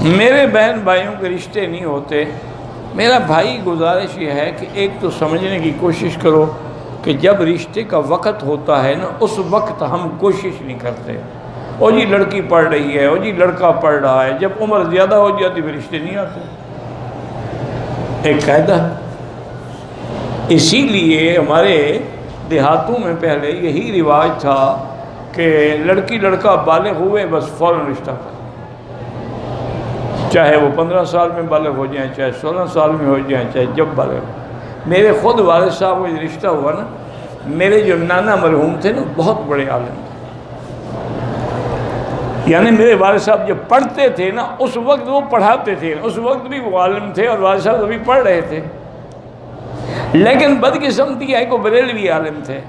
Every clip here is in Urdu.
میرے بہن بھائیوں کے رشتے نہیں ہوتے. میرا بھائی گزارش یہ ہے کہ ایک تو سمجھنے کی کوشش کرو کہ جب رشتے کا وقت ہوتا ہے نا، اس وقت ہم کوشش نہیں کرتے. او جی لڑکی پڑھ رہی ہے، او جی لڑکا پڑھ رہا ہے، جب عمر زیادہ ہو جاتی پھر رشتے نہیں آتے. ایک قاعدہ. اسی لیے ہمارے دیہاتوں میں پہلے یہی رواج تھا کہ لڑکی لڑکا بالغ ہوئے بس فوراً رشتہ کر، چاہے وہ 15 سال میں بالغ ہو جائیں، چاہے 16 سال میں ہو جائیں، چاہے جب بالغ ہو. میرے خود والد صاحب کو یہ رشتہ ہوا نا، میرے جو نانا مرحوم تھے نا بہت بڑے عالم تھے. یعنی میرے والد صاحب جب پڑھتے تھے نا اس وقت وہ پڑھاتے تھے، اس وقت بھی وہ عالم تھے اور والد صاحب ابھی پڑھ رہے تھے. لیکن بدقسمتی ہے کہ بریلوی عالم تھے.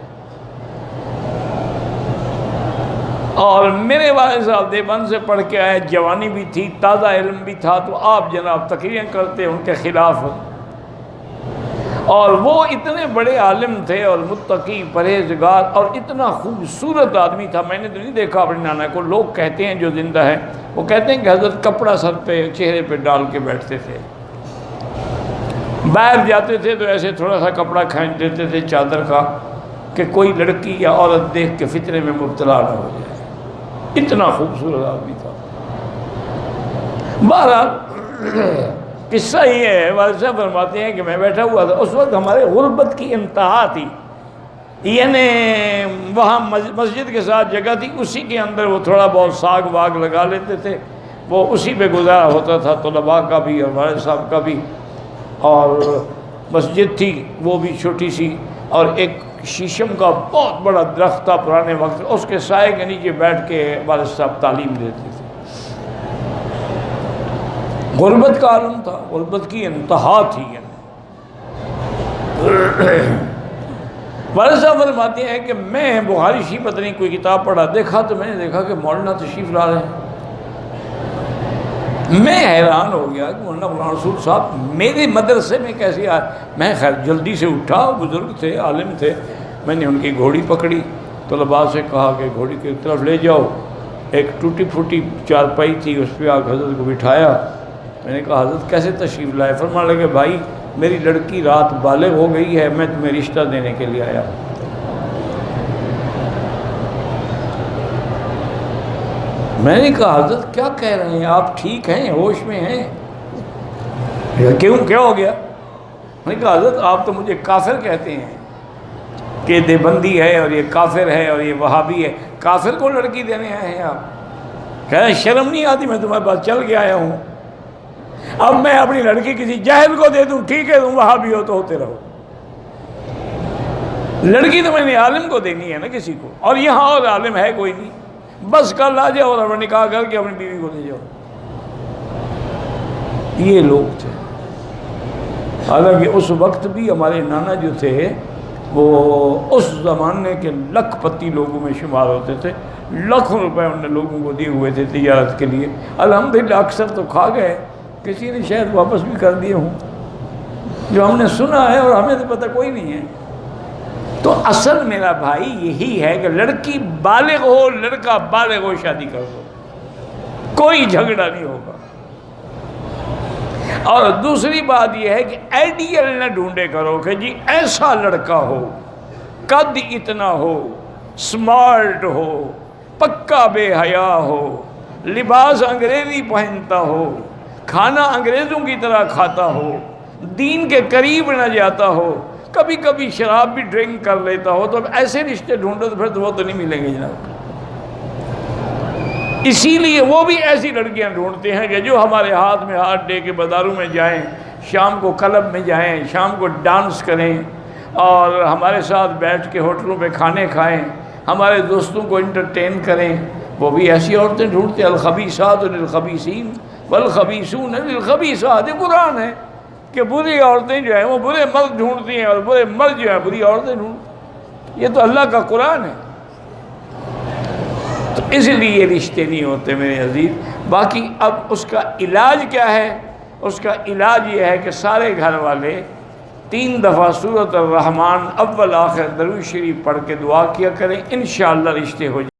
اور میرے والد صاحب دیوبند سے پڑھ کے آئے، جوانی بھی تھی، تازہ علم بھی تھا، تو آپ جناب تقریریں کرتے ان کے خلاف. اور وہ اتنے بڑے عالم تھے اور متقی پرہیزگار اور اتنا خوبصورت آدمی تھا. میں نے تو نہیں دیکھا اپنے نانا کو. لوگ کہتے ہیں جو زندہ ہے وہ کہتے ہیں کہ حضرت کپڑا سر پہ چہرے پہ ڈال کے بیٹھتے تھے، باہر جاتے تھے تو ایسے تھوڑا سا کپڑا کھینچ دیتے تھے چادر کا کہ کوئی لڑکی یا عورت دیکھ کے فتنے میں مبتلا نہ ہو جائے. اتنا خوبصورت آدمی تھا. بہرحال قصہ یہ ہے، والد صاحب فرماتے ہیں کہ میں بیٹھا ہوا تھا، اس وقت ہمارے غربت کی انتہا تھی. یعنی وہاں مسجد کے ساتھ جگہ تھی، اسی کے اندر وہ تھوڑا بہت ساگ واگ لگا لیتے تھے، وہ اسی پہ گزارا ہوتا تھا، طلباء کا بھی اور والد صاحب کا بھی. اور مسجد تھی وہ بھی چھوٹی سی، اور ایک شیشم کا بہت بڑا درخت تھا پرانے وقت، اس کے سائے کے نیچے بیٹھ کے والد صاحب تعلیم دیتے تھے. غربت کا عالم تھا، غربت کی انتہا تھی. والد صاحب فرماتے ہیں کہ میں بخاری شریف پتہ نہیں کوئی کتاب پڑھا، دیکھا تو میں نے دیکھا کہ مولانا تشریف لا رہے ہیں. میں حیران ہو گیا کہ مولانا رسول صاحب میرے مدرسے میں کیسے آئے. میں خیر جلدی سے اٹھا، بزرگ تھے، عالم تھے. میں نے ان کی گھوڑی پکڑی، طلباء سے کہا کہ گھوڑی کی طرف لے جاؤ. ایک ٹوٹی پھوٹی چارپائی تھی، اس پہ آ کے حضرت کو بٹھایا. میں نے کہا حضرت کیسے تشریف لائے؟ فرمانے لگے بھائی میری لڑکی رات بالغ ہو گئی ہے، میں تمہیں رشتہ دینے کے لیے آیا. میں نے کہا حضرت کیا کہہ رہے ہیں آپ؟ ٹھیک ہیں، ہوش میں ہیں؟ کیوں، کیا ہو گیا؟ میں نے کہا حضرت آپ تو مجھے کافر کہتے ہیں کہ دیوبندی ہے اور یہ کافر ہے اور یہ وہابی ہے، کافر کو لڑکی دینے آئے ہیں آپ؟ کہہ رہے شرم نہیں آتی؟ میں تمہارے پاس چل کے آیا ہوں، اب میں اپنی لڑکی کسی جاہل کو دے دوں ٹھیک ہے، تم وہابی ہو تو ہوتے رہو. لڑکی تو میں نے عالم کو دینی ہے نا کسی کو، اور یہاں اور عالم ہے کوئی نہیں، بس کل آ جاؤ اور نکاح کر کے اپنی بیوی کو لے جاؤ. یہ لوگ تھے. حالانکہ اس وقت بھی ہمارے نانا جو تھے وہ اس زمانے کے لکھ پتی لوگوں میں شمار ہوتے تھے. لاکھوں روپے انہوں نے لوگوں کو دیے ہوئے تھے تجارت کے لیے. الحمدللہ اکثر تو کھا گئے، کسی نے شاید واپس بھی کر دیے ہوں، جو ہم نے سنا ہے، اور ہمیں تو پتہ کوئی نہیں ہے. تو اصل میرا بھائی یہی ہے کہ لڑکی بالغ ہو، لڑکا بالغ ہو، شادی کر دو، کوئی جھگڑا نہیں ہوگا. اور دوسری بات یہ ہے کہ آئیڈیل نہ ڈھونڈے کرو کہ جی ایسا لڑکا ہو، قد اتنا ہو، سمارٹ ہو، پکا بے حیا ہو، لباس انگریزی پہنتا ہو، کھانا انگریزوں کی طرح کھاتا ہو، دین کے قریب نہ جاتا ہو، کبھی کبھی شراب بھی ڈرنک کر لیتا ہو. تو اب ایسے رشتے ڈھونڈو تو پھر تو وہ تو نہیں ملیں گے جناب. اسی لیے وہ بھی ایسی لڑکیاں ڈھونڈتے ہیں کہ جو ہمارے ہاتھ میں ہاتھ دے کے بازاروں میں جائیں، شام کو کلب میں جائیں، شام کو ڈانس کریں، اور ہمارے ساتھ بیٹھ کے ہوٹلوں پہ کھانے کھائیں، ہمارے دوستوں کو انٹرٹین کریں. وہ بھی ایسی عورتیں ڈھونڈتے ہیں. الخبیثات للخبیثین والخبیثون للخبیثات. قرآن ہے کہ بری عورتیں جو ہیں وہ برے مرد ڈھونڈتی ہیں اور برے مرد جو ہیں بری عورتیں ڈھونڈتی. یہ تو اللہ کا قرآن ہے. تو اس لیے یہ رشتے نہیں ہوتے میرے عزیز. باقی اب اس کا علاج کیا ہے؟ اس کا علاج یہ ہے کہ سارے گھر والے 3 دفعہ سورۃ الرحمن اول آخر درود شریف پڑھ کے دعا کیا کریں، انشاءاللہ رشتے ہو جائیں.